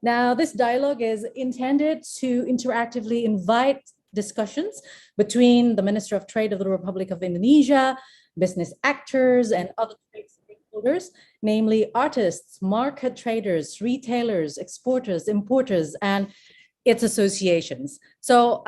Now, this dialogue is intended to interactively invite discussions between the Minister of Trade of the Republic of Indonesia, business actors, and other trade stakeholders, namely artists, market traders, retailers, exporters, importers, and its associations. So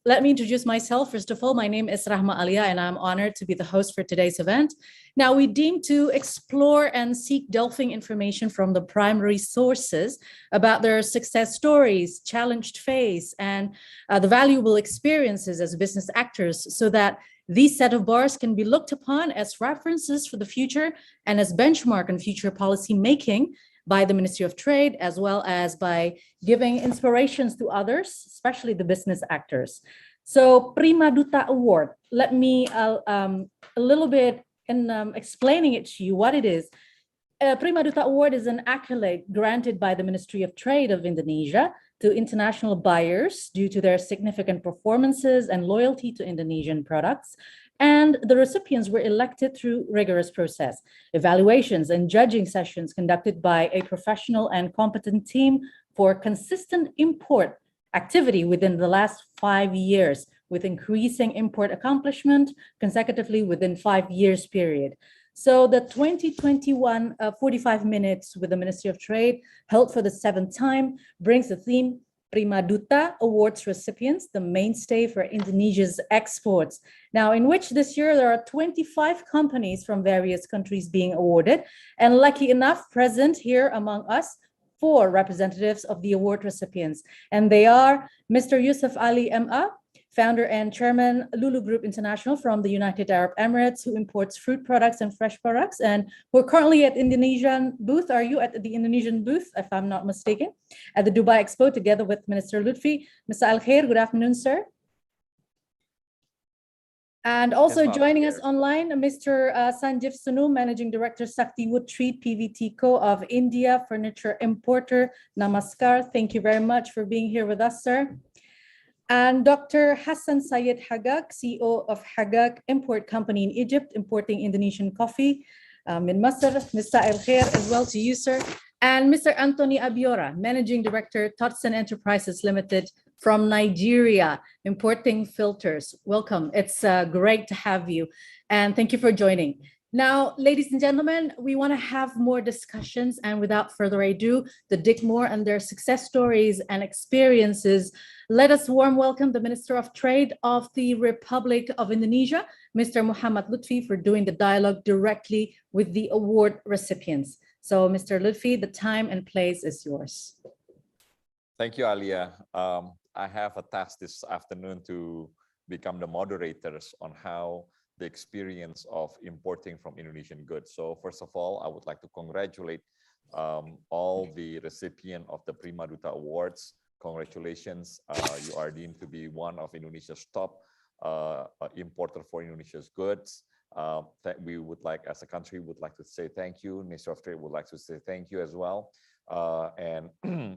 let me introduce myself. First of all, my name is Rahma Alia, and I'm honored to be the host for today's event. Now, we deem to explore and seek delving information from the primary sources about their success stories, challenged phase, and the valuable experiences as business actors, so that these set of bars can be looked upon as references for the future and as benchmark in future policy making by the Ministry of Trade, as well as by giving inspirations to others, especially the business actors. So Primaduta Award, let me a little bit in explaining it to you what it is. Primaduta Award is an accolade granted by the Ministry of Trade of Indonesia to international buyers due to their significant performances and loyalty to Indonesian products. And the recipients were elected through rigorous process, evaluations and judging sessions conducted by a professional and competent team for consistent import activity within the last 5 years, with increasing import accomplishment consecutively within 5 years period. So the 2021 45 minutes with the Ministry of Trade, held for the 7th time, brings the theme Primaduta Awards recipients, the mainstay for Indonesia's exports. Now, in which this year there are 25 companies from various countries being awarded, and lucky enough, present here among us, 4 representatives of the award recipients. And they are Mr. Yusuf Ali M.A., founder and chairman, Lulu Group International from the United Arab Emirates, who imports fruit products and fresh products, and we're currently at Indonesian booth. Are you at the Indonesian booth, if I'm not mistaken, at the Dubai Expo, together with Minister Lutfi? Mr. Al-Khair, good afternoon, sir. And also joining us online, Mr. Sanjeev Sunu, Managing Director, Sakti Wood Treat PVT Co. of India, furniture importer. Namaskar. Thank you very much for being here with us, sir. And Dr. Hassan Syed Hagag, CEO of Hagag Import Company in Egypt, importing Indonesian coffee. Min Masr, Mr. Al-Khair, as well to you, sir. And Mr. Anthony Abiora, Managing Director, Totson Enterprises Limited from Nigeria, importing filters. Welcome. It's great to have you. And thank you for joining. Now, ladies and gentlemen, we want to have more discussions, and without further ado, to dig more on their success stories and experiences, let us warm welcome the Minister of Trade of the Republic of Indonesia, Mr. Muhammad Lutfi, for doing the dialogue directly with the award recipients. So, Mr. Lutfi, the time and place is yours. Thank you, Alia. I have a task this afternoon to become the moderators on how the experience of importing from Indonesian goods. So first of all, I would like to congratulate all the recipient of the Primaduta Awards. Congratulations, you are deemed to be one of Indonesia's top importer for Indonesia's goods. That we would like, as a country, would like to say thank you. Minister of Trade would like to say thank you as well. And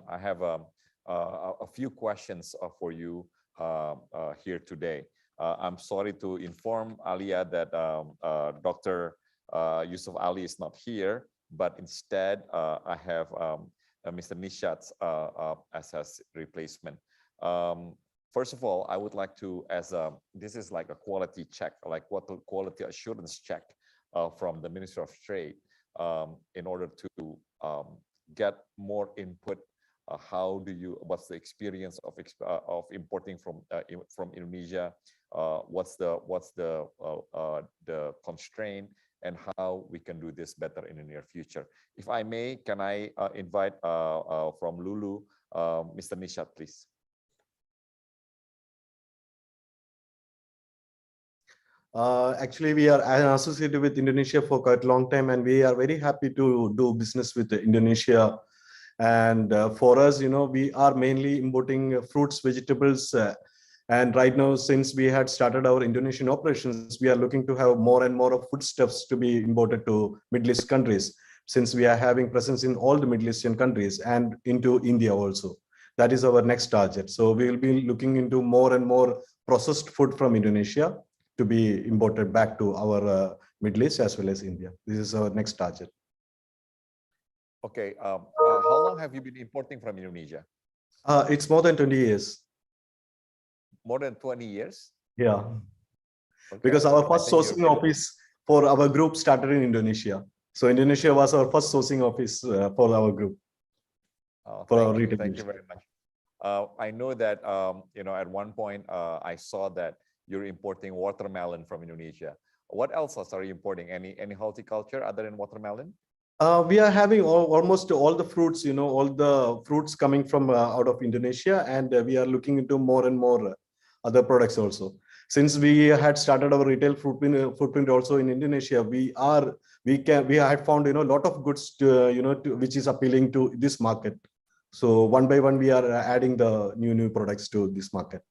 I have a few questions for you here today. I'm sorry to inform Alia that Dr. Yusuf Ali is not here, but instead I have Mr. Nishat as his replacement. First of all, I would like to, this is like a quality check, like what the quality assurance check from the Ministry of Trade in order to get more input. What's the experience of importing from Indonesia? What's the constraint, and how we can do this better in the near future? If I may, can I invite from Lulu, Mr. Nishat, please? Actually, we are associated with Indonesia for quite a long time, and we are very happy to do business with Indonesia. And for us, we are mainly importing fruits, vegetables, and right now, since we had started our Indonesian operations, we are looking to have more and more of foodstuffs to be imported to Middle East countries, since we are having presence in all the Middle Eastern countries and into India also. That is our next target. So we will be looking into more and more processed food from Indonesia to be imported back to our Middle East as well as India. This is our next target. Okay. How long have you been importing from Indonesia? It's more than 20 years. More than 20 years? Yeah. Okay. Because our I first think you're sourcing office for our group started in Indonesia. So Indonesia was our first sourcing office for our group. For our retail. Thank you very much. I know that at one point I saw that you're importing watermelon from Indonesia. What else are you importing? Any horticulture other than watermelon? We are having almost all the fruits, all the fruits coming from out of Indonesia, and we are looking into more and more other products also. Since we had started our retail footprint also in Indonesia, we had found a lot of goods which is appealing to this market. So one by one we are adding the new products to this market.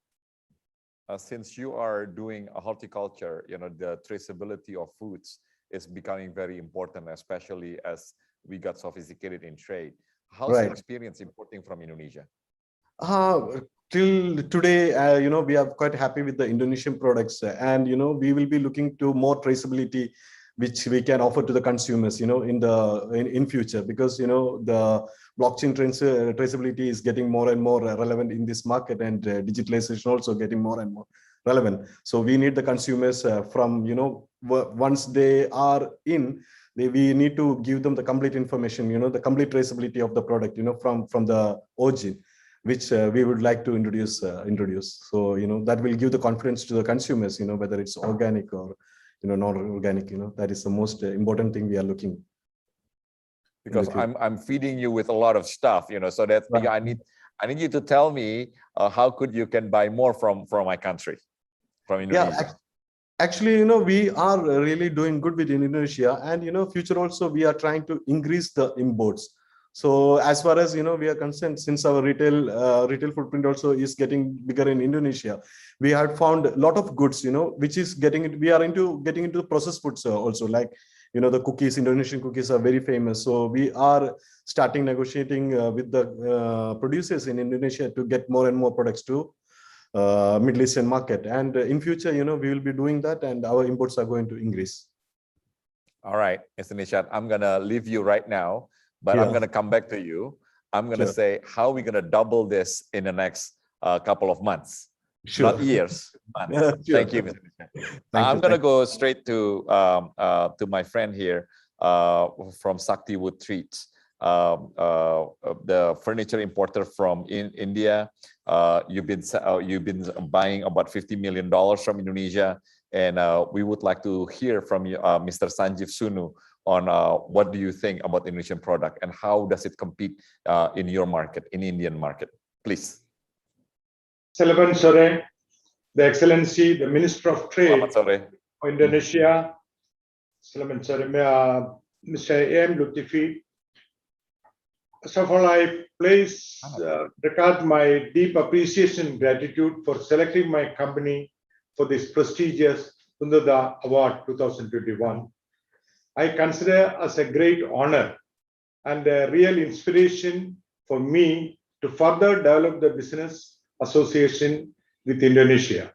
Since you are doing a horticulture, the traceability of foods is becoming very important, especially as we got sophisticated in trade. How's the experience importing from Indonesia? Till today, we are quite happy with the Indonesian products, and we will be looking to more traceability, which we can offer to the consumers, in future, because the blockchain traceability is getting more and more relevant in this market, and digitalization also getting more and more relevant. So we need the consumers from once they are in, we need to give them the complete information, the complete traceability of the product, from the origin, which we would like to introduce. So that will give the confidence to the consumers, whether it's organic or non-organic. That is the most important thing we are looking. Because I'm feeding you with a lot of stuff, so that I need you to tell me how you can buy more from my country, from Indonesia. Yeah, actually, we are really doing good with Indonesia, and future also we are trying to increase the imports. So as far as we are concerned, since our retail footprint also is getting bigger in Indonesia, we have found a lot of goods, which is getting into processed foods also, like the cookies. Indonesian cookies are very famous. So we are starting negotiating with the producers in Indonesia to get more and more products to Middle Eastern market. And in future, we will be doing that, and our imports are going to increase. All right, Mr. Nishat, I'm gonna leave you right now, but I'm gonna come back to you. I'm gonna say, how are we gonna double this in the next couple of months? Not years, months. Thank you, Mr. Nishat. I'm gonna go straight to my friend here from Sakti Wood Treats, the furniture importer from India. You've been buying about $50 million from Indonesia, and we would like to hear from you, Mr. Sanjeev Sunu, on what do you think about the Indonesian product and how does it compete in your market, in Indian market, please. Silahkan sore, the Excellency, the Minister of Trade for Indonesia. Silahkan sore, Mr. A.M. Lutfi. First of all, I record my deep appreciation and gratitude for selecting my company for this prestigious Undada Award 2021. I consider as a great honor and a real inspiration for me to further develop the business association with Indonesia.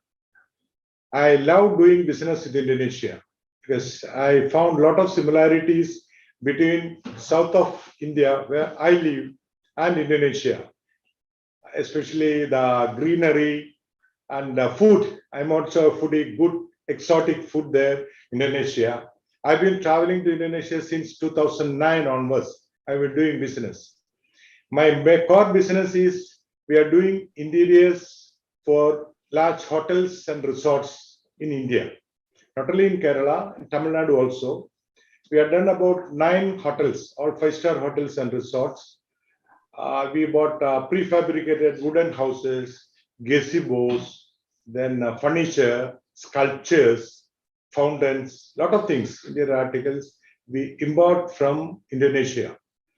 I love doing business with Indonesia because I found a lot of similarities between south of India, where I live, and Indonesia, especially the greenery and the food. I'm also a foodie, good exotic food there in Indonesia. I've been traveling to Indonesia since 2009 onwards. I've been doing business. My core business is we are doing interiors for large hotels and resorts in India, not only in Kerala, in Tamil Nadu also. We have done about 9 hotels, all 5-star hotels and resorts. We bought prefabricated wooden houses, gazebos, then furniture, sculptures, fountains, lot of things, Indian articles we import from Indonesia.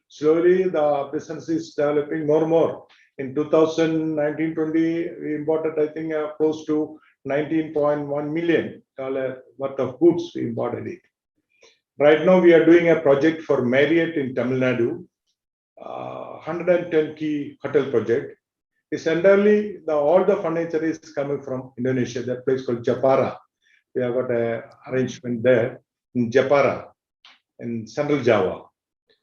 Slowly, the business is developing more and more. In 2019-20, we imported, I think, close to $19.1 million worth of goods. We imported it. Right now, we are doing a project for Marriott in Tamil Nadu, 110 key hotel project. It's entirely all the furniture is coming from Indonesia. That place called Japara. We have got an arrangement there in Japara, in Central Java.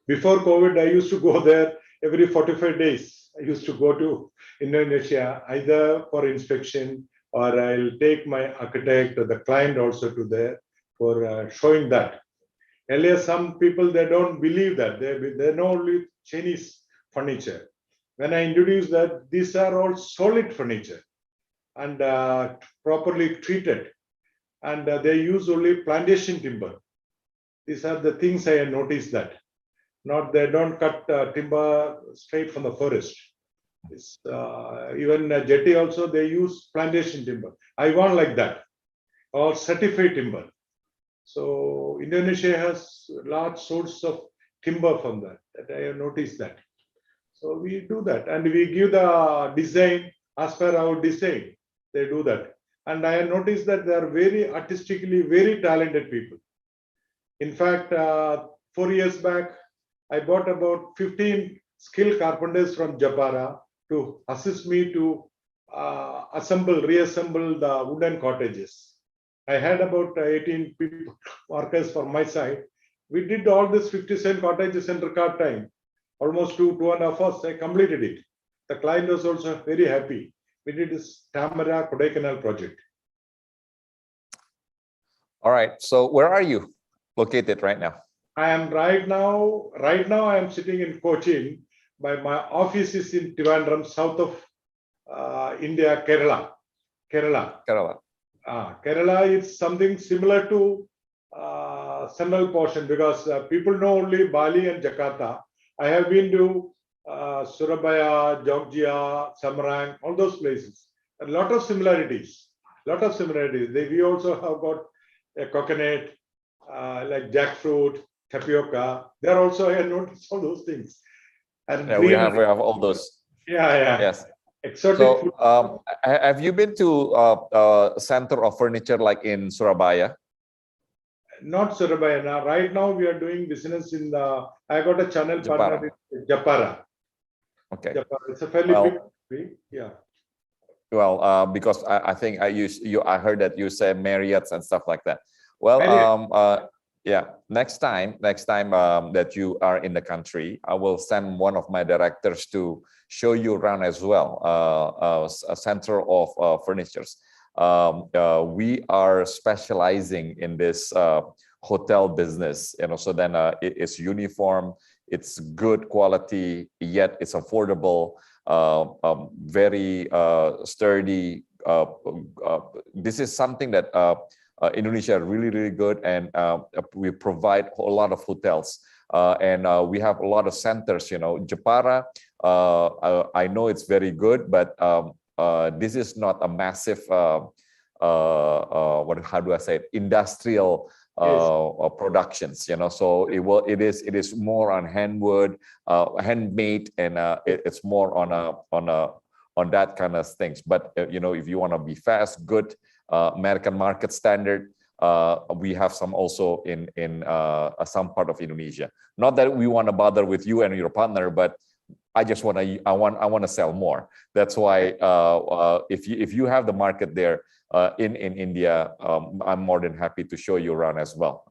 Before COVID, I used to go there every 45 days, I used to go to Indonesia either for inspection or I'll take my architect or the client also to there for showing that. Earlier, some people, they don't believe that. They know only Chinese furniture. When I introduce that, these are all solid furniture and properly treated. And they use only plantation timber. These are the things I have noticed that. Not they don't cut timber straight from the forest. Even jetty also, they use plantation timber. I want like that, or certified timber. So Indonesia has large source of timber from that I have noticed that. So we do that and we give the design as per our design. They do that. And I have noticed that they are very artistically, very talented people. In fact, 4 years back, I bought about 15 skilled carpenters from Japara to assist me to reassemble the wooden cottages. I had about 18 people, workers for my side. We did all this 57 cottages in record time. Almost 2.5 hours, I completed it. The client was also very happy. We did this Tamara Kodaikanal project. All right. So where are you located right now? I am right now I am sitting in Cochin. My office is in Trivandrum, south of India, Kerala. Kerala. Kerala is something similar to central portion because people know only Bali and Jakarta. I have been to Surabaya, Jogja, Samarang, all those places. A lot of similarities. We also have got a coconut, like jackfruit, tapioca. There also I have noticed all those things. And Yeah, we have all those. Yeah. Yes. Exotic food. So, have you been to center of furniture like in Surabaya? Not Surabaya. Now, right now we are doing business in the. I got a channel partner in Japara. Okay. Japara. It's a fairly big country. Yeah. Well, because I think I heard that you say Marriott's and stuff like that. Well, yeah. Next time that you are in the country, I will send one of my directors to show you around as well. A center of furnitures. We are specializing in this hotel business, so then it's uniform, it's good quality, yet it's affordable, very sturdy. This is something that Indonesia are really good, and we provide a lot of hotels, and we have a lot of centers. Japara, I know it's very good, but this is not a massive how do I say it, industrial productions, so it is more on handmade, and it's more on that kind of things. But if you want to be fast, good, American market standard, we have some also in some part of Indonesia. Not that we want to bother with you and your partner, but I want to sell more. That's why if you have the market there in India, I'm more than happy to show you around as well.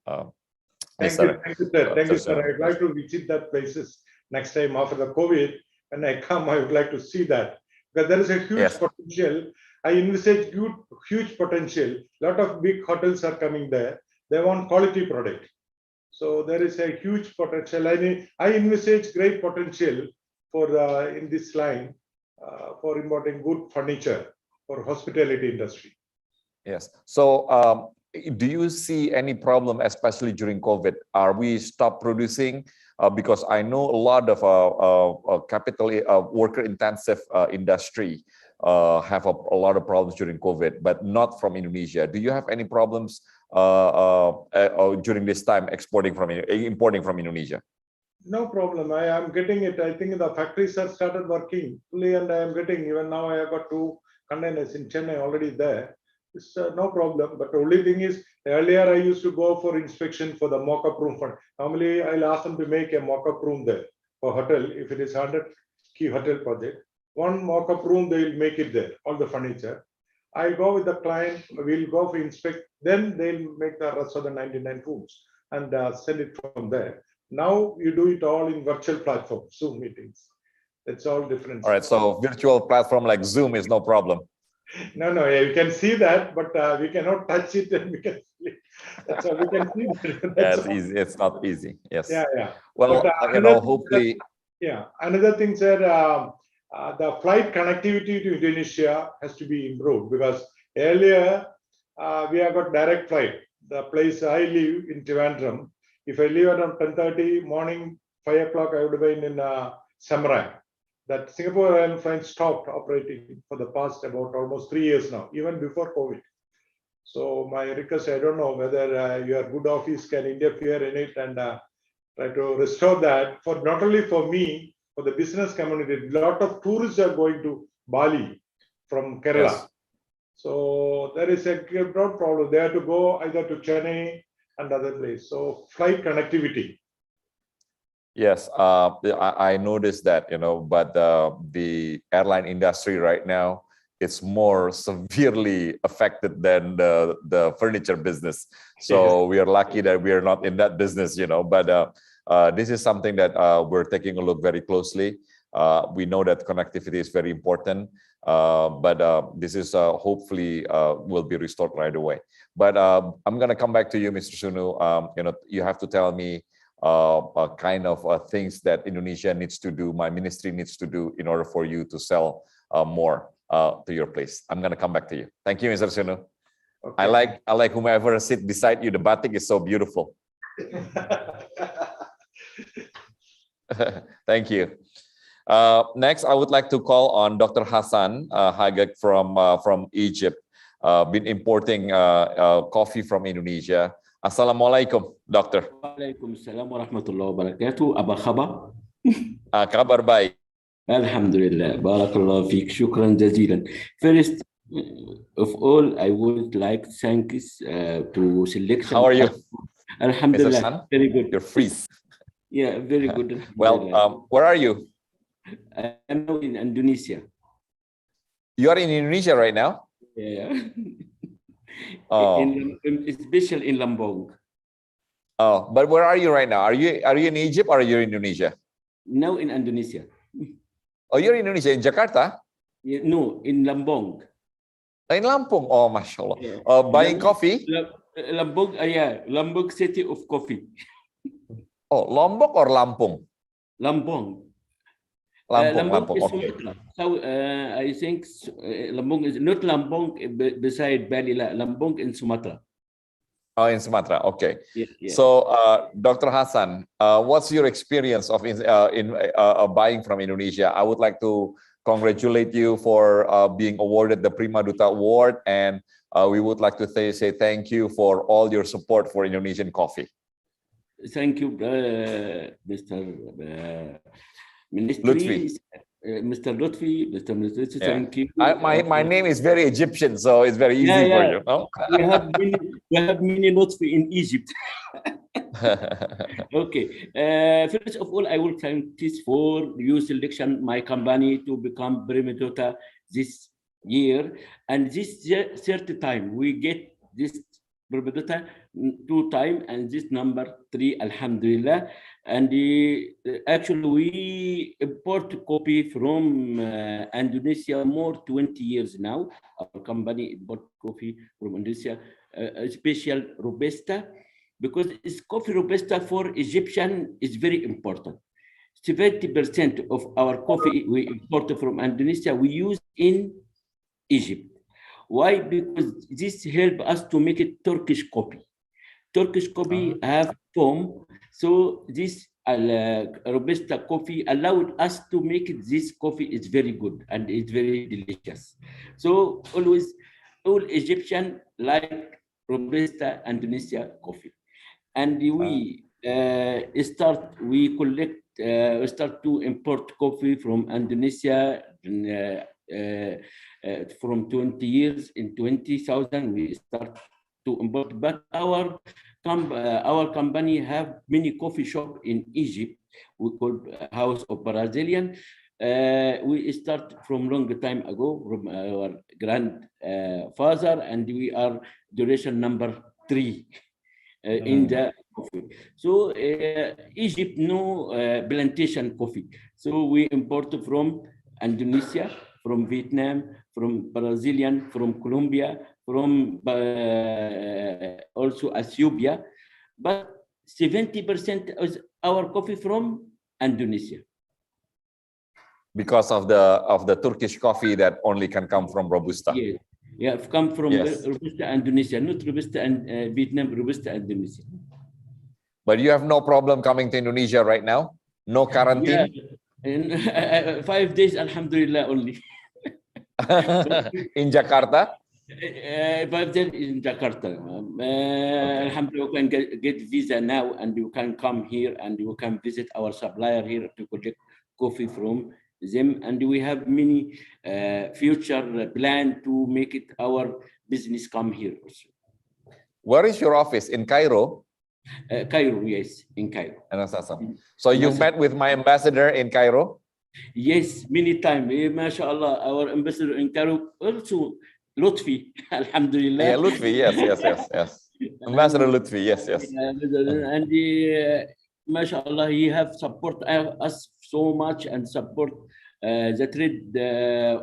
Thank you, sir. I'd like to visit that places next time after the COVID. When I come, I would like to see that, because there is a huge potential. I envisage huge potential. A lot of big hotels are coming there. They want quality product. So there is a huge potential. I envisage great potential for in this line for importing good furniture for hospitality industry. Yes. So do you see any problem, especially during COVID? Are we stop producing? Because I know a lot of capital worker intensive industry have a lot of problems during COVID, but not from Indonesia. Do you have any problems during this time importing from Indonesia? No problem. I am getting it. I think the factories have started working fully, and I am getting, even now I have got 2 containers in Chennai already there. It's no problem. But the only thing is, earlier I used to go for inspection for the mock-up room. Normally, I'll ask them to make a mock-up room there for hotel. If it is 100-key hotel project, one mock-up room, they will make it there, all the furniture. I go with the client, we'll go for inspect, then they'll make the rest of the 99 rooms and send it from there. Now you do it all in virtual platform, Zoom meetings. That's all difference. All right, so virtual platform like Zoom is no problem. No, yeah, you can see that, but we cannot touch it and we can see it. That's all we can see. That's easy. It's not easy. Yes. Yeah. Well, But, hopefully. Yeah, another thing, sir, the flight connectivity to Indonesia has to be improved because earlier we have got direct flight. The place I live in Trivandrum, if I leave around 10:30 morning, 5 o'clock, I would have been in Samurai. That Singapore Airlines stopped operating for the past about almost 3 years now, even before COVID. So my request, I don't know whether your good office can interfere in it and try to restore that for not only for me, for the business community. A lot of tourists are going to Bali from Kerala. Yes. So there is a broad problem. They have to go either to Chennai and other place. So flight connectivity. Yes, I noticed that, but the airline industry right now, it's more severely affected than the furniture business. So we are lucky that we are not in that business, but this is something that we're taking a look very closely. We know that connectivity is very important, but this is hopefully will be restored right away. But I'm going to come back to you, Mr. Sunu. You have to tell me kind of things that Indonesia needs to do, my ministry needs to do in order for you to sell more to your place. I'm going to come back to you. Thank you, Mr. Sunu. Okay. I like whomever sit beside you. The batik is so beautiful. Thank you. Next, I would like to call on Dr. Hassan Hagek from Egypt. Been importing coffee from Indonesia. Assalamualaikum, Doctor. Waalaikumsalam warahmatullahi wabarakatuh. Apa khabar? Kabar baik. Alhamdulillah. Barakallahu fiik. Shukran jazilan. First of all, I would like to thank to Selection. How are you? Alhamdulillah. Very good. You're freeze. Yeah, very good. Well, where are you? I'm now in Indonesia. You are in Indonesia right now? Yeah. Oh. Especially in Lombok. Oh, but where are you right now? Are you in Egypt or are you in Indonesia? Now in Indonesia. Oh, you're in Indonesia, in Jakarta? Yeah, no, in Lombok. In Lampung. Oh, mashallah. Yeah. Buying coffee? Lombok, yeah, Lombok city of coffee. Oh, Lombok or Lampung? Lampung. Lampung. Okay. So I think Lampung is not Lampung beside Bali. Lampung in Sumatra. Oh, in Sumatra. Okay. Yeah. So, Dr. Hassan, what's your experience of buying from Indonesia? I would like to congratulate you for being awarded the Primaduta Award, and we would like to say thank you for all your support for Indonesian coffee. Thank you, Mr. Ministry, Mr. Lutfi, Mr. Ministry, thank you. My name is very Egyptian, so it's very easy for you. No? We have many Lutfi in Egypt. Okay. First of all, I will thank this for your selection, my company, to become Primaduta this year. And this third time, we get this Primaduta 2 times, and this number 3, Alhamdulillah. And actually, we import coffee from Indonesia more 20 years now. Our company import coffee from Indonesia, special Robusta, because it's coffee Robusta for Egyptian is very important. 70% of our coffee we import from Indonesia, we use in Egypt. Why? Because this help us to make it Turkish coffee. Turkish coffee have foam, so this Robusta coffee allowed us to make it. This coffee is very good and it's very delicious. So always, all Egyptian like Robusta Indonesia coffee, and we start to import coffee from Indonesia. From 20 years, in 20,000 we start to import, but our company have many coffee shop in Egypt. We call House of Brazilian. We start from long time ago from our grandfather, and we are duration number 3 in the coffee. So Egypt no plantation coffee. So we import from Indonesia, from Vietnam, from Brazilian, from Colombia, from also Ethiopia, but 70% is our coffee from Indonesia. Because of the Turkish coffee that only can come from Robusta. Yes. Yeah, come from Yes. Robusta Indonesia, not Robusta and Vietnam, Robusta Indonesia. But you have no problem coming to Indonesia right now? No quarantine? Yeah, and 5 days, Alhamdulillah, only. In Jakarta? 5 days in Jakarta. Alhamdulillah, you can get visa now, and you can come here, and you can visit our supplier here to collect coffee from them. And we have many future plan to make it our business come here also. Where is your office? In Cairo? Cairo, yes, in Cairo. So you've met with my ambassador in Cairo? Yes, many times. MashaAllah, our ambassador in Cairo also, Lutfi, Alhamdulillah. Yeah, Lutfi, yes. Ambassador Lutfi, yes. And MashaAllah, he have support us so much and support the trade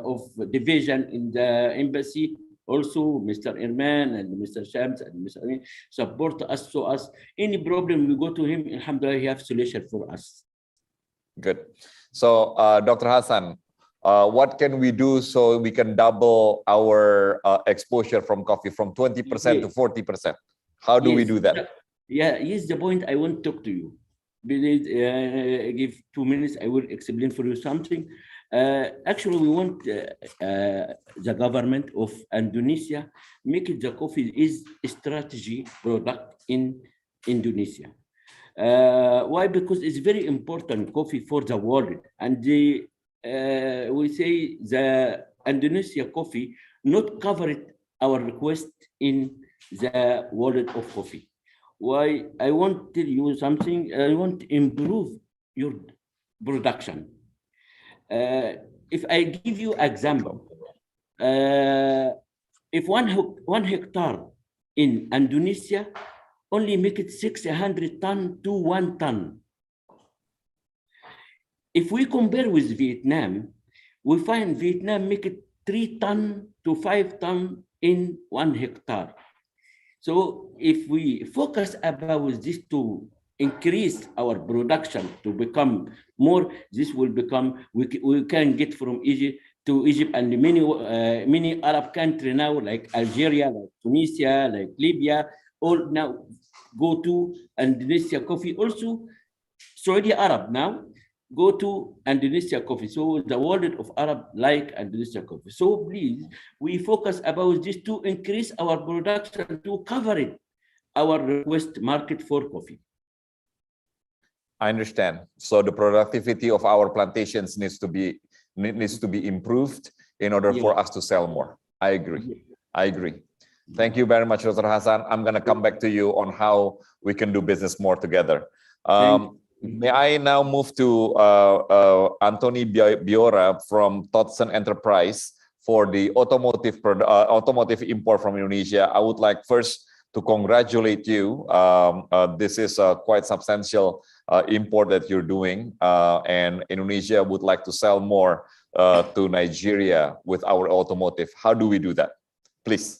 of division in the embassy. Also, Mr. Irman and Mr. Shams and Mr. Amin support us. So as any problem, we go to him. Alhamdulillah, he have solution for us. Good. So, Dr. Hassan, what can we do so we can double our exposure from coffee from 20% to 40%? How do we do that? Yeah, here's the point I want to talk to you. Please give 2 minutes. I will explain for you something. Actually, we want the government of Indonesia make it the coffee is a strategy product in Indonesia. Why? Because it's very important coffee for the world, and we say the Indonesia coffee not covered our request in the world of coffee. Why? I want to tell you something. I want to improve your production. If I give you example, if one hectare in Indonesia only make it 600 ton to 1 ton. If we compare with Vietnam, we find Vietnam make it 3 ton to 5 ton in 1 hectare. So if we focus about this to increase our production to become more, this will become, we can get from Egypt to Egypt and many Arab countries now, like Algeria, like Tunisia, like Libya, all now go to Indonesia coffee. Also, Saudi Arab now go to Indonesia coffee. So the world of Arab like Indonesia coffee. So please, we focus about this to increase our production to cover it, our request market for coffee. I understand. So the productivity of our plantations needs to be improved in order for us to sell more. I agree. Thank you very much, Dr. Hassan. I'm going to come back to you on how we can do business more together. May I now move to Anthony Biora from Totson Enterprise for the automotive import from Indonesia. I would like first to congratulate you. This is a quite substantial import that you're doing, and Indonesia would like to sell more to Nigeria with our automotive. How do we do that? Please.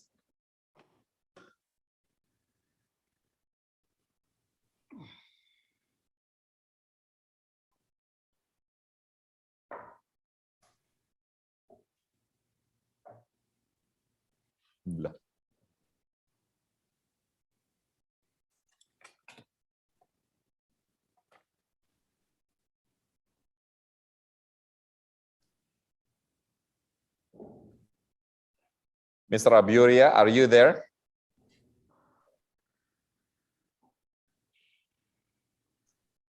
Mr. Abiuria, are you there?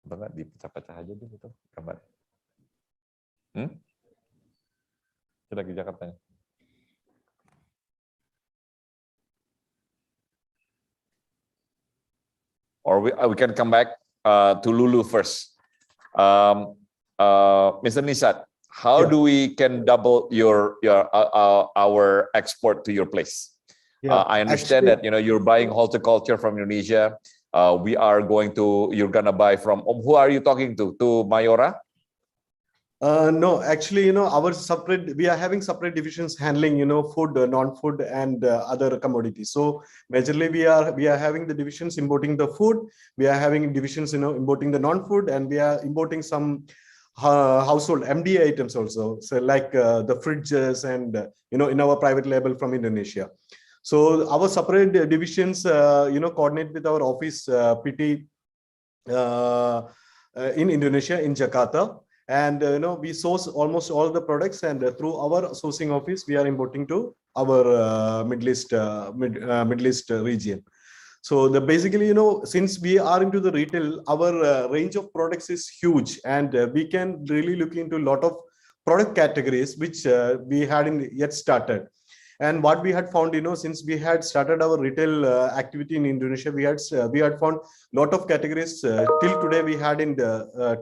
Enggak dipecah-pecah aja deh itu gambar. Itu lagi Jakarta. Or we can come back to Lulu first. Mr. Nisat, how do we can double our export to your place? I understand that you're buying horticulture from Indonesia. You're gonna buy from, who are you talking to? To Mayora? No, actually, our separate, we are having separate divisions handling, food, non-food, and other commodities. So majorly, we are having the divisions importing the food. We are having divisions, importing the non-food, and we are importing some household MD items also. So like the fridges and in our private label from Indonesia. So our separate divisions, coordinate with our office PT in Indonesia, in Jakarta. And we source almost all the products, and through our sourcing office, we are importing to our Middle East region. So the basically, since we are into the retail, our range of products is huge, and we can really look into a lot of product categories which we hadn't yet started. And what we had found, since we had started our retail activity in Indonesia, we had found a lot of categories till today we hadn't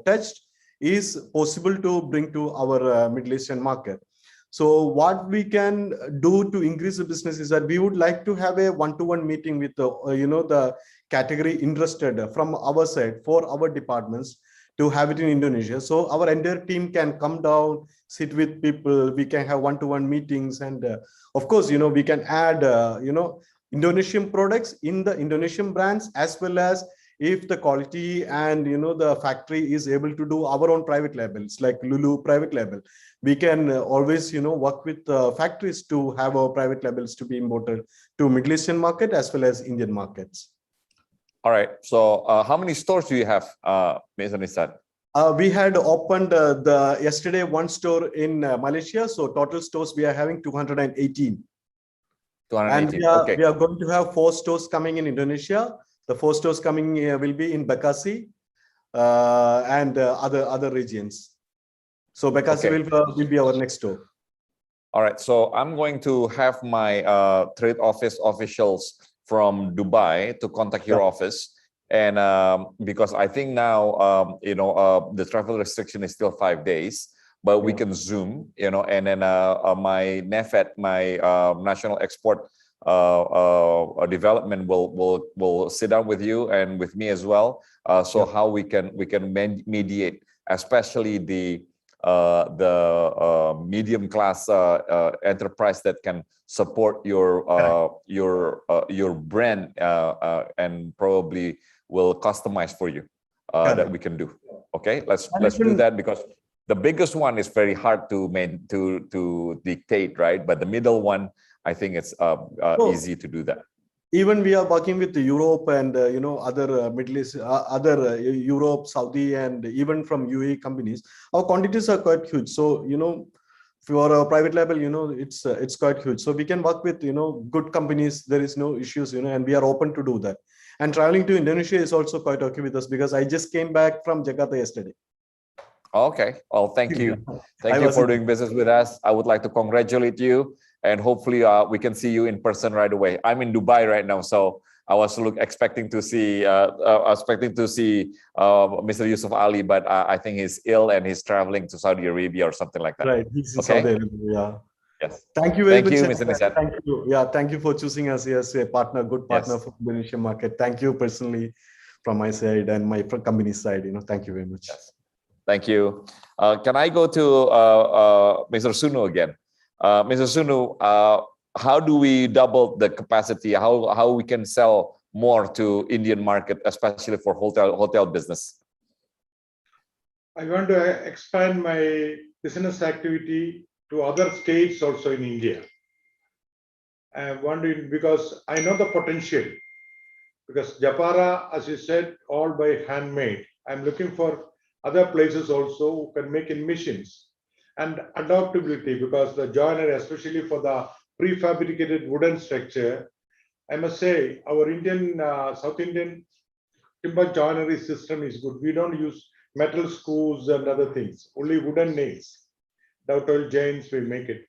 touched is possible to bring to our Middle Eastern market. So what we can do to increase the business is that we would like to have a one-to-one meeting with the category interested from our side for our departments to have it in Indonesia. So our entire team can come down, sit with people, we can have one-to-one meetings, and of course, we can add Indonesian products in the Indonesian brands, as well as if the quality and the factory is able to do our own private labels like Lulu private label, we can always work with factories to have our private labels to be imported to Middle Eastern market as well as Indian markets. All right. So how many stores do you have, Mr. Nissan? We had opened yesterday one store in Malaysia. So total stores we are having 218. 218. And we are going to have 4 stores coming in Indonesia. The 4 stores coming will be in Bekasi and other regions. So Bekasi will be our next store. All right. So I'm going to have my trade office officials from Dubai to contact your office. And because I think now, the travel restriction is still 5 days, but we can Zoom, and then my NEFET, my National Export Development will sit down with you and with me as well. So how we can mediate, especially the medium class enterprise that can support your brand and probably will customize for you that we can do. Okay, let's do that, because the biggest one is very hard to dictate, right? But the middle one, I think it's easy to do that. Even we are working with Europe and other Middle East, other Europe, Saudi, and even from UAE companies. Our quantities are quite huge. So for a private label, it's quite huge. So we can work with good companies. There is no issues, and we are open to do that. And traveling to Indonesia is also quite okay with us, because I just came back from Jakarta yesterday. Okay. Well, thank you. Thank you for doing business with us. I would like to congratulate you, and hopefully we can see you in person right away. I'm in Dubai right now, so I was expecting to see Mr. Yusuf Ali, but I think he's ill and he's traveling to Saudi Arabia or something like that. Right. He's in Saudi Arabia. Yeah. Yes. Thank you very much. Thank you, Mr. Nissan. Thank you. Yeah, thank you for choosing us as a partner, good partner Yes. for the Indonesian market. Thank you personally from my side and my company side. Thank you very much. Yes. Thank you. Can I go to Mr. Sunu again? Mr. Sunu, how do we double the capacity? How we can sell more to Indian market, especially for hotel business? I want to expand my business activity to other states also in India. I'm wondering, because I know the potential, because Japara, as you said, all by handmade. I'm looking for other places also who can make in machines, and adaptability, because the joinery, especially for the prefabricated wooden structure, I must say our Indian, South Indian timber joinery system is good. We don't use metal screws and other things, only wooden nails. Doubtful giants we make it.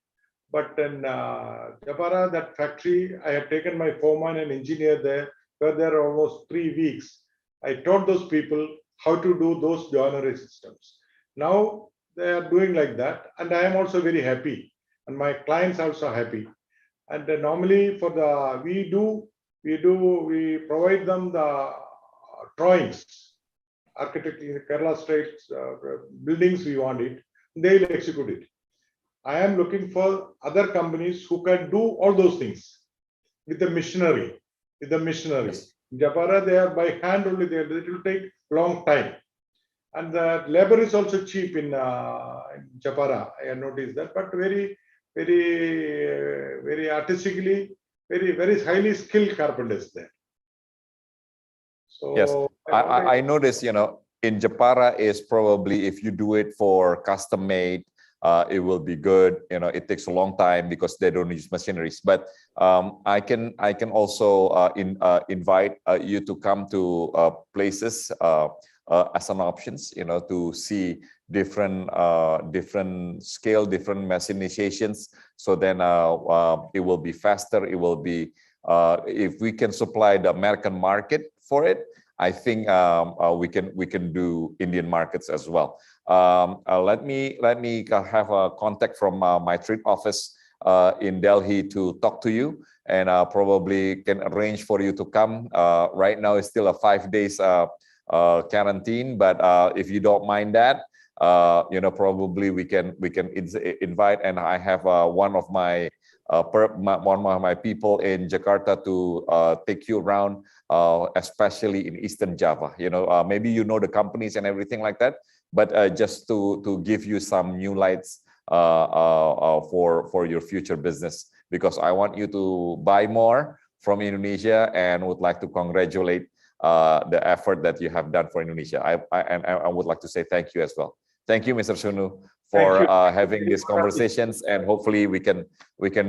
But in Japara, that factory, I had taken my foreman and engineer there. We were there almost 3 weeks. I taught those people how to do those joinery systems. Now they are doing like that, and I am also very happy, and my clients also happy. And normally for the we provide them the drawings, architect in Kerala state buildings we want it. they'll execute it. I am looking for other companies who can do all those things with the machinery. Yes. In Japara, they are by hand only. It will take long time, and the labor is also cheap in Japara. I have noticed that, but very, very artistically, very highly skilled carpenters there. So Yes, I noticed, in Japara is probably if you do it for custom made, it will be good. It takes a long time because they don't use machineries. But I can also invite you to come to places as an options, to see different scale, different machinizations. So then it will be faster. It will be if we can supply the American market for it, I think we can do Indian markets as well. Let me have a contact from my trade office in Delhi to talk to you, and probably can arrange for you to come. Right now it's still a 5 days quarantine, but if you don't mind that, probably we can invite, and I have one of my people in Jakarta to take you around, especially in Eastern Java. Maybe the companies and everything like that, but just to give you some new lights for your future business, because I want you to buy more from Indonesia, and would like to congratulate the effort that you have done for Indonesia. I would like to say thank you as well. Thank you, Mr. Sunu, for having these conversations, and hopefully we can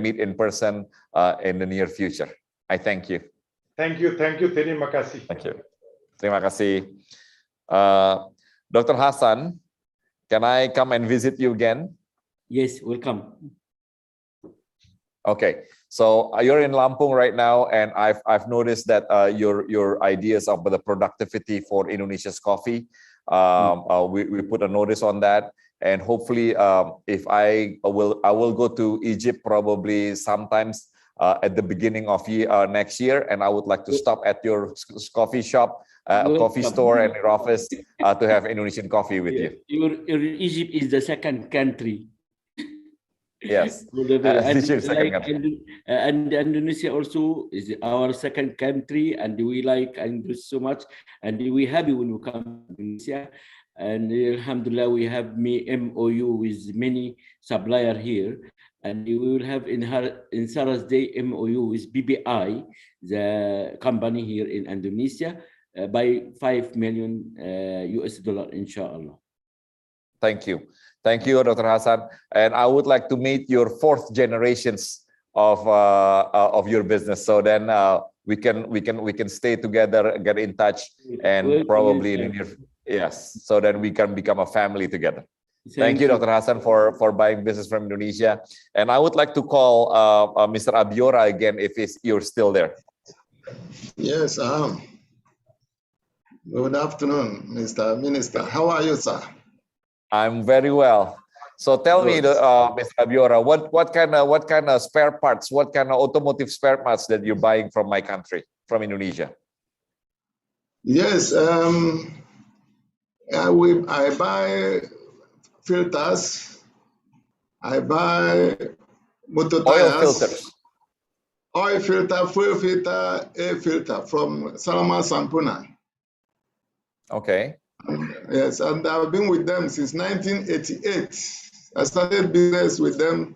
meet in person in the near future. I thank you. Thank you. Terima kasih. Thank you. Terima kasih. Dr. Hassan, can I come and visit you again? Yes, welcome. Okay, so you're in Lampung right now, and I've noticed that your ideas about the productivity for Indonesia's coffee. We put a notice on that, and hopefully, if I will go to Egypt probably sometimes at the beginning of next year, and I would like to stop at your coffee shop, coffee store, and your office to have Indonesian coffee with you. Egypt is the second country. Yes, and Indonesia also is our second country, and we like Indonesia so much, and we happy when we come to Indonesia. And alhamdulillah, we have MOU with many supplier here, and we will have in Sarah's Day MOU with BBI, the company here in Indonesia, by $5 million US dollar, inshallah. Thank you. Thank you, Dr. Hassan. And I would like to meet your 4th generations of your business. So then we can stay together, get in touch, and probably yes. So then we can become a family together. Thank you, Dr. Hassan, for buying business from Indonesia. And I would like to call Mr. Abiora again, if you're still there. Yes, I am. Good afternoon, Mr. Minister. How are you, sir? I'm very well. So tell me, Mr. Abiora, what kind of spare parts, what kind of automotive spare parts that you're buying from my country, from Indonesia? Yes, I buy filters. I buy motor tires. Oil filters. Oil filter, fuel filter, air filter from Salama Sampuna. Okay. Yes, and I've been with them since 1988. I started business with them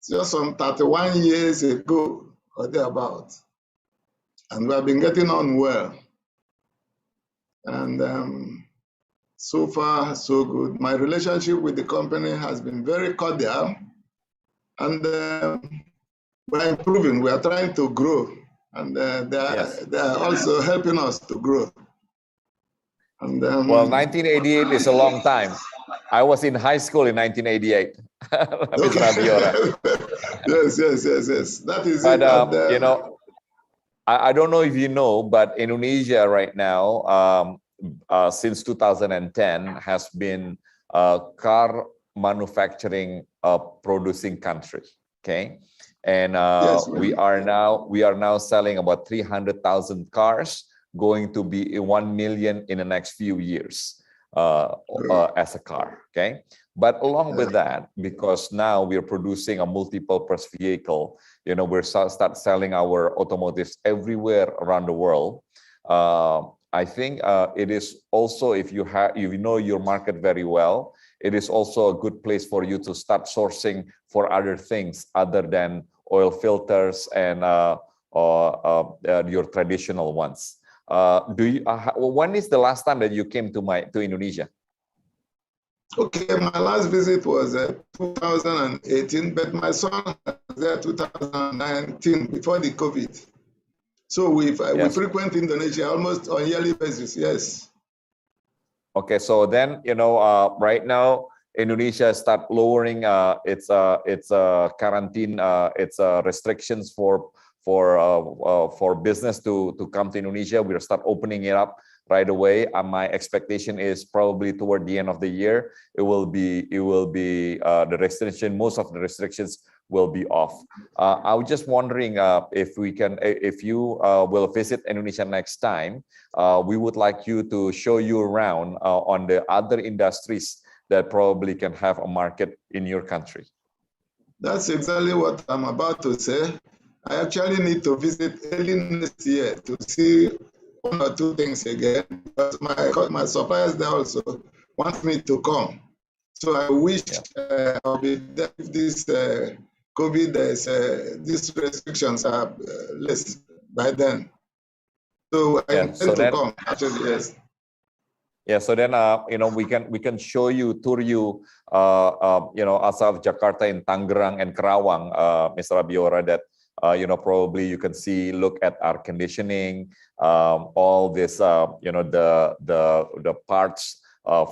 just some 31 years ago or thereabout. And we have been getting on well. And so far, so good. My relationship with the company has been very cordial. And we're improving. We are trying to grow. And they are also helping us to grow. And, well, 1988 is a long time. I was in high school in 1988. Mr. Abiora. Yes. That is but, it. I don't know if you know, but Indonesia right now, since 2010, has been a car manufacturing producing country. Okay, and yes, we are now selling about 300,000 cars, going to be 1 million in the next few years as a car. Okay, But along with that, because now we're producing a multi-purpose vehicle, we're start selling our automotives everywhere around the world. I think it is also, if you know your market very well, it is also a good place for you to start sourcing for other things other than oil filters and your traditional ones. When is the last time that you came to Indonesia? Okay, my last visit was 2018, but my son was there 2019 before the COVID. So we frequent Indonesia almost on a yearly basis. Yes. Okay, so then right now Indonesia start lowering its quarantine, its restrictions for business to come to Indonesia. We'll start opening it up right away. My expectation is probably toward the end of the year, it will be the restriction. Most of the restrictions will be off. I was just wondering if you will visit Indonesia next time. We would like you to show you around on the other industries that probably can have a market in your country. That's exactly what I'm about to say. I actually need to visit early next year to see one or two things again, because my suppliers there also want me to come. So I wish I'll be there if this COVID, these restrictions are less by then. So I intend to come, actually, yes. Yeah, so then we can show you, tour you, outside of Jakarta in Tangerang and Kerawang, Mr. Abiora, that probably you can look at our conditioning, all this, the parts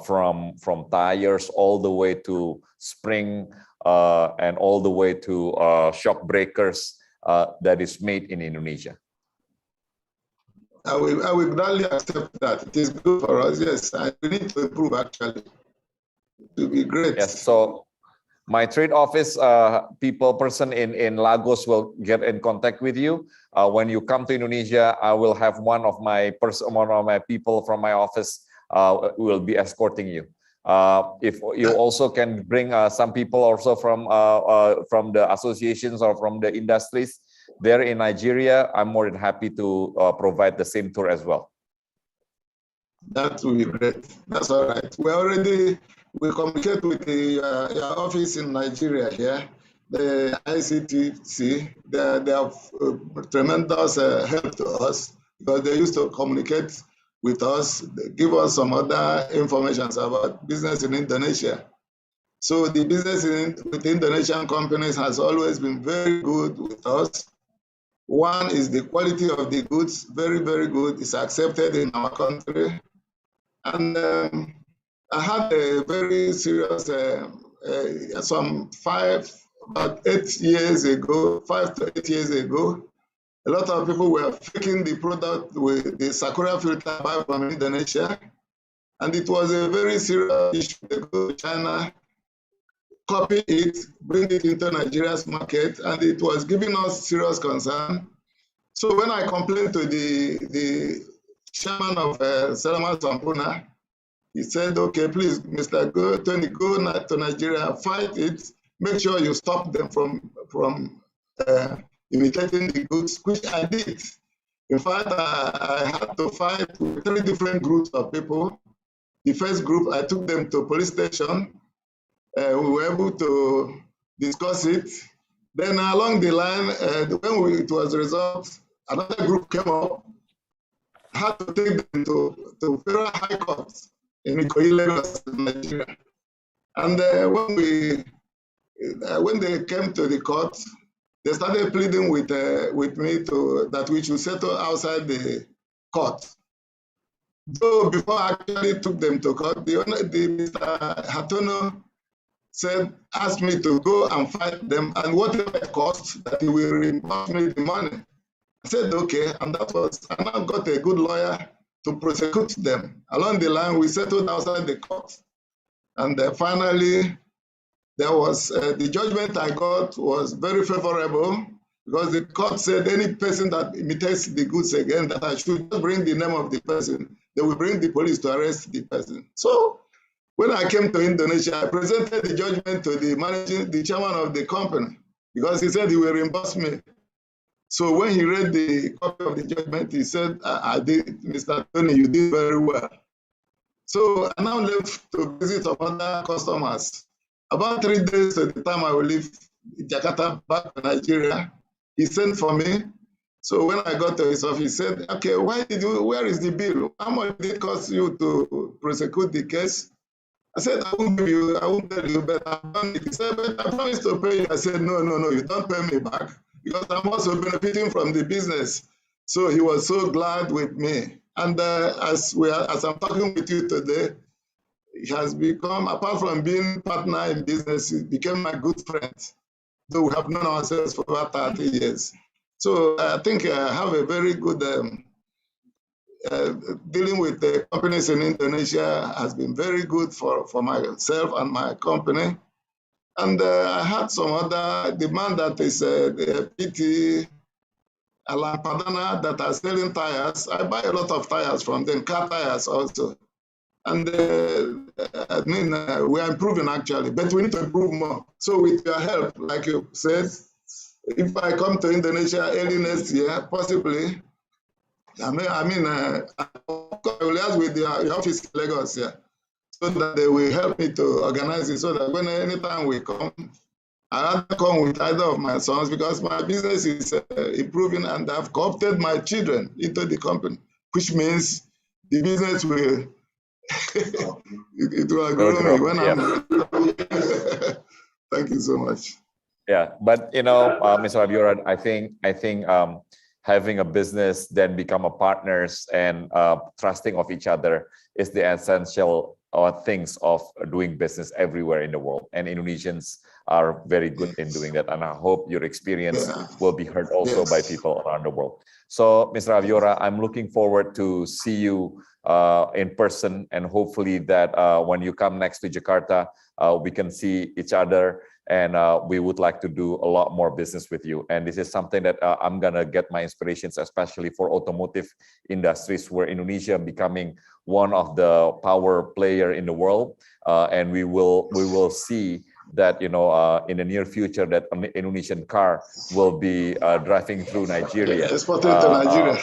from tires all the way to spring and all the way to shock breakers that is made in Indonesia. I will gladly accept that. It is good for us, yes. We need to improve, actually. It will be great. Yes, so my trade office person in Lagos will get in contact with you. When you come to Indonesia, I will have one of my people from my office will be escorting you. If you also can bring some people also from the associations or from the industries there in Nigeria, I'm more than happy to provide the same tour as well. That will be great. That's all right. We communicate with your office in Nigeria here, the ICTC. They have tremendous help to us, because they used to communicate with us, they give us some other information about business in Indonesia. So the business with Indonesian companies has always been very good with us. One is the quality of the goods, very, very good. It's accepted in our country. And I had a very serious, about 8 years ago, 5 to 8 years ago, a lot of people were faking the product with the Sakura filter from Indonesia. And it was a very serious issue. They go to China, copy it, bring it into Nigeria's market, and it was giving us serious concern. So when I complained to the chairman of Salama Sampuna, he said, okay, please, Mr. Tony, go to Nigeria, fight it, make sure you stop them from imitating the goods, which I did. In fact, I had to fight with 3 different groups of people. The first group, I took them to police station. We were able to discuss it. Then along the line, when it was resolved, another group came up. I had to take them to Federal High Court in Ikoyi, Lagos, Nigeria. And when they came to the court, they started pleading with me that we should settle outside the court. So before I actually took them to court, Mr. Hatono asked me to go and fight them, and whatever it cost, that he will reimburse me the money. I said, okay, and I now got a good lawyer to prosecute them. Along the line, we settled outside the court. And finally, there was the judgment I got was very favorable, because the court said any person that imitates the goods again, that I should bring the name of the person. They will bring the police to arrest the person. So When I came to Indonesia, I presented the judgment to the chairman of the company, because he said he will reimburse me. So when he read the copy of the judgment, he said, I did, Mr. Tony, you did very well. So I now left to visit some other customers. About 3 days to the time I will leave Jakarta back to Nigeria, he sent for me. So when I got to his office, he said, okay, where is the bill? How much did it cost you to prosecute the case? I said, I won't tell you, but I've done it. He said, but I promised to pay you. I said, no, you don't pay me back, because I'm also benefiting from the business. So he was so glad with me. And as I'm talking with you today, he has become, apart from being partner in business, he became my good friend. Though we have known ourselves for about 30 years. So I think I have a very good dealing with the companies in Indonesia has been very good for myself and my company. And I had some other demand, that is PT Alan Padana, that are selling tires. I buy a lot of tires from them, car tires also. And I mean, we are improving actually, but we need to improve more. So with your help, like you said, if I come to Indonesia early next year, possibly, I will ask with your office in Lagos here, so that they will help me to organize it, so that when anytime we come, I rather come with either of my sons, because my business is improving, and I've co-opted my children into the company, which means the business will it will grow me when I'm. Thank you so much. Yeah, but Mr. Abiora, I think having a business, then become a partners and trusting of each other is the essential things of doing business everywhere in the world. And Indonesians are very good in doing that. And I hope your experience will be heard also by people around the world. So, Mr. Abiora, I'm looking forward to see you in person, and hopefully that when you come next to Jakarta, we can see each other, and we would like to do a lot more business with you. And this is something that I'm gonna get my inspirations, especially for automotive industries, where Indonesia becoming one of the power player in the world, and we will see that in the near future that an Indonesian car will be driving through Nigeria. Exporting to Nigeria.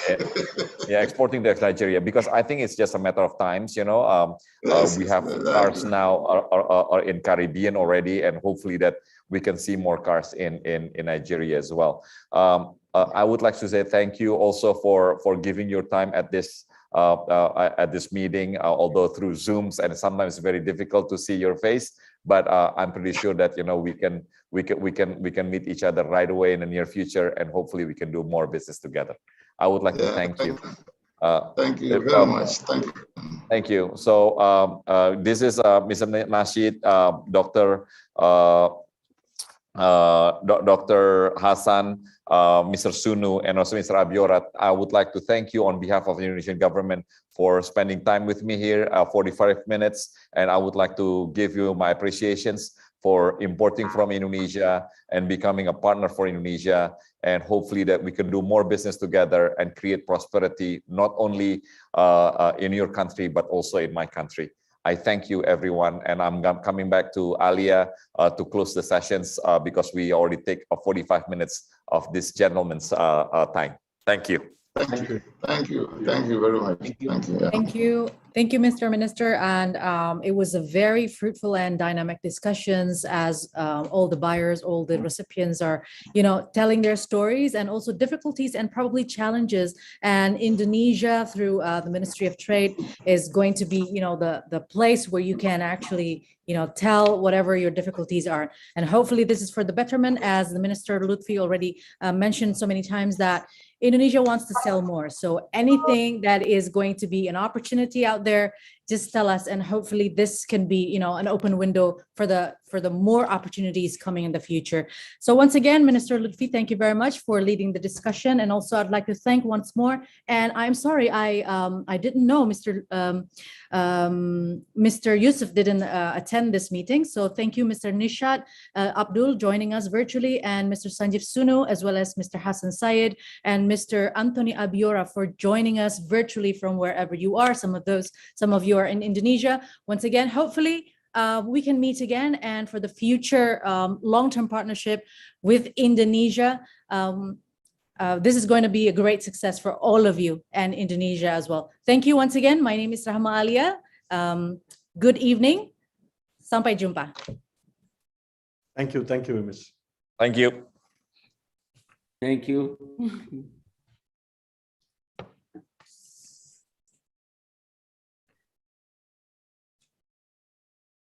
Exporting to Nigeria, because I think it's just a matter of times. We have cars now are in Caribbean already, and hopefully that we can see more cars in Nigeria as well. I would like to say thank you also for giving your time at this meeting, although through Zooms, and sometimes very difficult to see your face. But I'm pretty sure that we can meet each other right away in the near future, and hopefully we can do more business together. I would like to thank you. Thank you very much. Thank you. Thank you. So this is Mr. Nasheed, Dr. Hassan, Mr. Sunu, and also Mr. Abiora. I would like to thank you on behalf of the Indonesian government for spending time with me here, 45 minutes. And I would like to give you my appreciations for importing from Indonesia and becoming a partner for Indonesia. And hopefully that we can do more business together and create prosperity, not only in your country, but also in my country. I thank you, everyone, and I'm coming back to Alia to close the sessions because we already take 45 minutes of this gentleman's time. Thank you. Thank you. Thank you. Thank you very much. Thank you. Thank you. Thank you, Mr. Minister. And it was a very fruitful and dynamic discussions, as all the buyers, all the recipients are, telling their stories, and also difficulties and probably challenges. And Indonesia, through the Ministry of Trade, is going to be, the place where you can actually, tell whatever your difficulties are. And hopefully this is for the betterment, as the Minister Lutfi already mentioned so many times, that Indonesia wants to sell more. So anything that is going to be an opportunity out there, just tell us, and hopefully this can be, an open window for the more opportunities coming in the future. So once again, Minister Lutfi, thank you very much for leading the discussion. And also I'd like to thank once more, and I'm sorry, I didn't know Mr. Yusuf didn't attend this meeting. So thank you, Mr. Nishat Abdul, joining us virtually, and Mr. Sanjeev Sunu, as well as Mr. Hassan Syed and Mr. Anthony Abiora for joining us virtually from wherever you are. Some of you are are in Indonesia. Once again, hopefully we can meet again, and for the future long-term partnership with Indonesia. This is going to be a great success for all of you and Indonesia as well. Thank you once again. My name is Rahma Alia. Good evening. Sampai jumpa. Thank you, Miss. Thank you. Thank you.